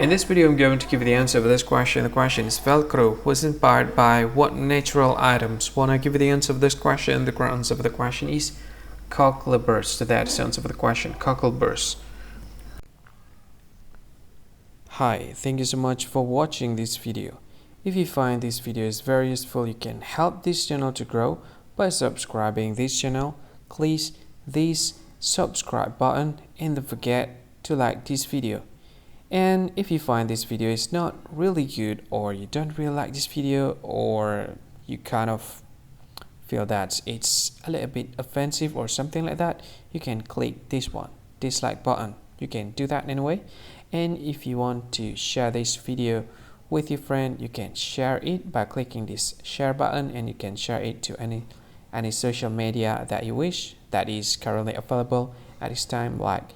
In this video, I'm going to give you the answer of this question. The question is Velcro was inspired by what natural items? When I give you the answer of this question, the answer of the question is cockleburrs. So that's the answer of the question, cockleburrs. Hi, thank you so much for watching this video. If you find this video is very useful, you can help this channel to grow by subscribing this channel. Please this subscribe button and don't forget to like this video. And if you find this video is not really good, or you don't really like this video, or you kind of feel that it's a little bit offensive or something like that, you can click this one, dislike button. You can do that anyway. And if you want to share this video with your friend, you can share it by clicking this share button, and you can share it to any social media that you wish that is currently available at this time, like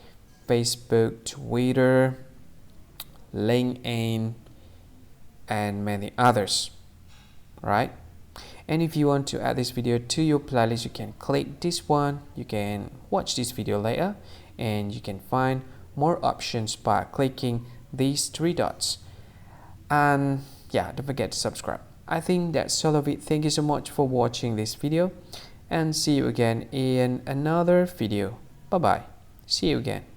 Facebook, Twitter, LinkedIn, and many others, right? And if you want to add this video to your playlist, you can click this one. You can watch this video later, and you can find more options by clicking these three dots. And yeah, don't forget to subscribe. I think that's all of it. Thank you so much for watching this video, and see you again in another video. Bye bye. See you again.